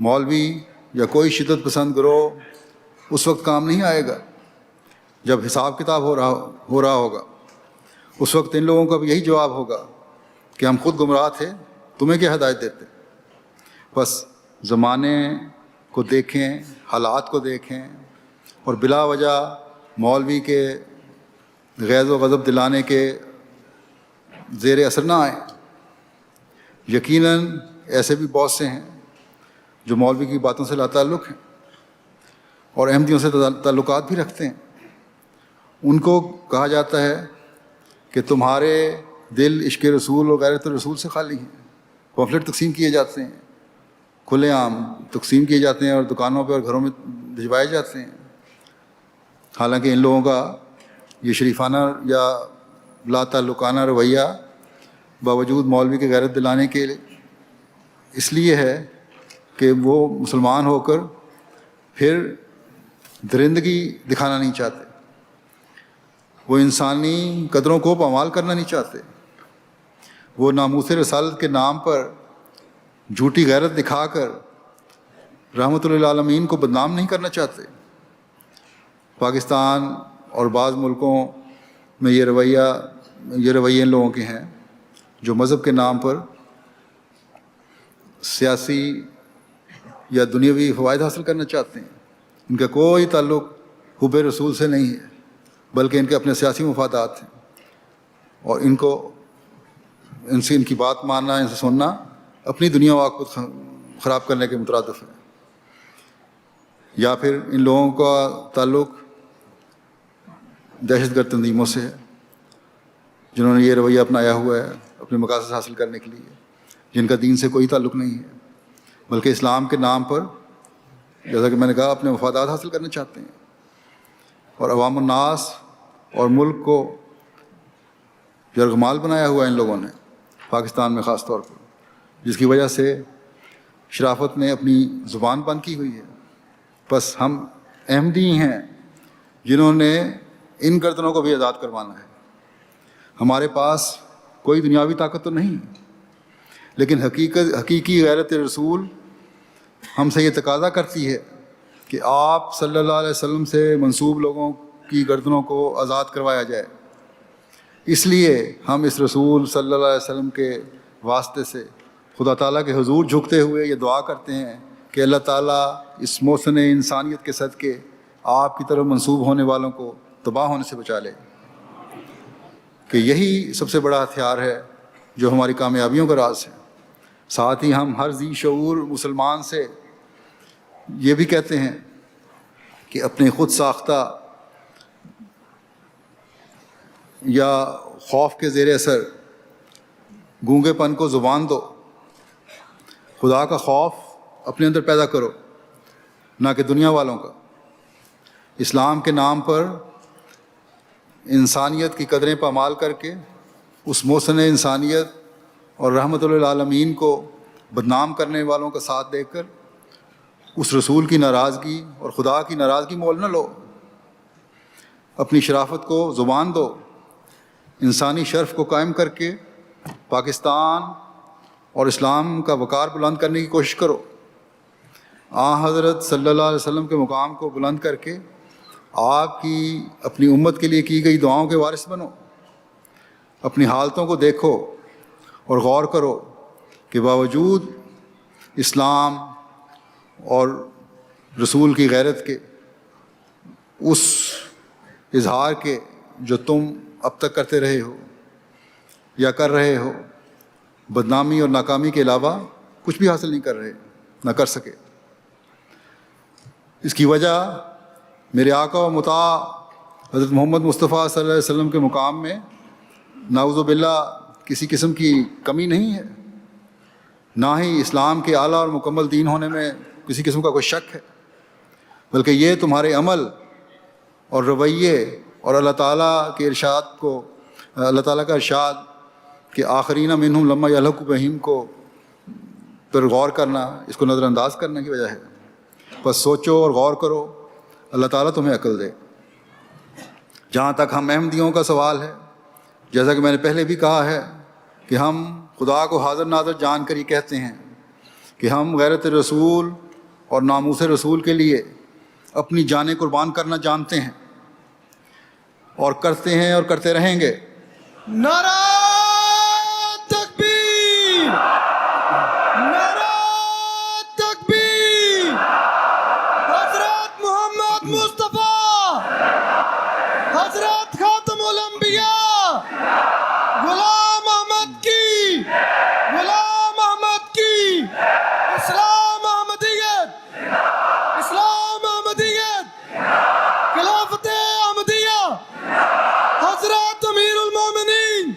مولوی یا کوئی شدت پسند گروہ اس وقت کام نہیں آئے گا جب حساب کتاب ہو رہا ہوگا. اس وقت ان لوگوں کا بھی یہی جواب ہوگا کہ ہم خود گمراہ تھے، تمہیں کیا ہدایت دیتے. بس زمانے کو دیکھیں، حالات کو دیکھیں، اور بلا وجہ مولوی کے غیظ و غضب دلانے کے زیر اثر نہ آئیں. یقیناً ایسے بھی بہت سے ہیں جو مولوی کی باتوں سے لاتعلق ہیں اور احمدیوں سے تعلقات بھی رکھتے ہیں. ان کو کہا جاتا ہے کہ تمہارے دل عشق رسول اور غیرت رسول سے خالی ہیں. پمفلٹ تقسیم کیے جاتے ہیں، کھلے عام تقسیم کیے جاتے ہیں اور دکانوں پہ اور گھروں میں بھجوائے جاتے ہیں. حالانکہ ان لوگوں کا یہ شریفانہ یا لا تعلقانہ رویہ باوجود مولوی کے غیرت دلانے کے اس لیے ہے کہ وہ مسلمان ہو کر پھر درندگی دکھانا نہیں چاہتے، وہ انسانی قدروں کو پامال کرنا نہیں چاہتے، وہ ناموس رسالت کے نام پر جھوٹی غیرت دکھا کر رحمت للعالمین کو بدنام نہیں کرنا چاہتے. پاکستان اور بعض ملکوں میں یہ رویے ان لوگوں کے ہیں جو مذہب کے نام پر سیاسی یا دنیاوی فوائد حاصل کرنا چاہتے ہیں. ان کا کوئی تعلق حب رسول سے نہیں ہے بلکہ ان کے اپنے سیاسی مفادات ہیں، اور ان سے ان کی بات ماننا، ان سے سننا اپنی دنیا و آخرت خراب کرنے کے مترادف ہے. یا پھر ان لوگوں کا تعلق دہشت گرد تنظیموں سے ہے جنہوں نے یہ رویہ اپنایا ہوا ہے اپنے مقاصد حاصل کرنے کے لیے، جن کا دین سے کوئی تعلق نہیں ہے بلکہ اسلام کے نام پر، جیسا کہ میں نے کہا، اپنے مفادات حاصل کرنا چاہتے ہیں. اور عوام الناس اور ملک کو یرغمال بنایا ہوا ہے ان لوگوں نے، پاکستان میں خاص طور پر، جس کی وجہ سے شرافت نے اپنی زبان بند کی ہوئی ہے. بس ہم احمدی ہیں جنہوں نے ان گردنوں کو بھی آزاد کروانا ہے. ہمارے پاس کوئی دنیاوی طاقت تو نہیں، لیکن حقیقی غیرت رسول ہم سے یہ تقاضا کرتی ہے کہ آپ صلی اللہ علیہ وسلم سے منسوب لوگوں کی گردنوں کو آزاد کروایا جائے. اس لیے ہم اس رسول صلی اللہ علیہ وسلم کے واسطے سے خدا تعالیٰ کے حضور جھکتے ہوئے یہ دعا کرتے ہیں کہ اللہ تعالیٰ اس محسن انسانیت کے صدقے آپ کی طرف منسوب ہونے والوں کو تباہ ہونے سے بچا لے. کہ یہی سب سے بڑا ہتھیار ہے جو ہماری کامیابیوں کا راز ہے. ساتھ ہی ہم ہر ذی شعور مسلمان سے یہ بھی کہتے ہیں کہ اپنے خود ساختہ یا خوف کے زیر اثر گونگے پن کو زبان دو. خدا کا خوف اپنے اندر پیدا کرو، نہ کہ دنیا والوں کا. اسلام کے نام پر انسانیت کی قدریں پامال کر کے اس محسن انسانیت اور رحمت للعالمین کو بدنام کرنے والوں کا ساتھ دے کر اس رسول کی ناراضگی اور خدا کی ناراضگی مول نہ لو. اپنی شرافت کو زبان دو، انسانی شرف کو قائم کر کے پاکستان اور اسلام کا وقار بلند کرنے کی کوشش کرو. حضرت صلی اللہ علیہ وسلم کے مقام کو بلند کر کے آپ کی اپنی امت کے لیے کی گئی دعاؤں کے وارث بنو. اپنی حالتوں کو دیکھو اور غور کرو کہ باوجود اسلام اور رسول کی غیرت کے اس اظہار کے جو تم اب تک کرتے رہے ہو یا کر رہے ہو، بدنامی اور ناکامی کے علاوہ کچھ بھی حاصل نہیں کر رہے، نہ کر سکے. اس کی وجہ میرے آقا و مطاع حضرت محمد مصطفیٰ صلی اللہ علیہ وسلم کے مقام میں نعوذ باللہ کسی قسم کی کمی نہیں ہے، نہ ہی اسلام کے اعلیٰ اور مکمل دین ہونے میں کسی قسم کا کوئی شک ہے، بلکہ یہ تمہارے عمل اور رویے اور اللہ تعالیٰ کے ارشاد کو، اللہ تعالیٰ کا ارشاد کہ آخرین منہم لما یلحق بہم کو پر غور کرنا، اس کو نظر انداز کرنے کی وجہ ہے. بس سوچو اور غور کرو، اللہ تعالیٰ تمہیں عقل دے. جہاں تک ہم احمدیوں کا سوال ہے، جیسا کہ میں نے پہلے بھی کہا ہے کہ ہم خدا کو حاضر ناظر جان کر یہ کہتے ہیں کہ ہم غیرت رسول اور ناموس رسول کے لیے اپنی جانیں قربان کرنا جانتے ہیں اور کرتے ہیں اور کرتے رہیں گے۔ نعرہ تکبیر، نعرہ تکبیر، حضرت محمد مصطفیٰ، حضرت خاتم الانبیاء، غلام احمد کی، غلام احمد کی، اسلام احمدیت، اسلام احمدیت، خلافت احمدیہ، حضرت امیر المومنین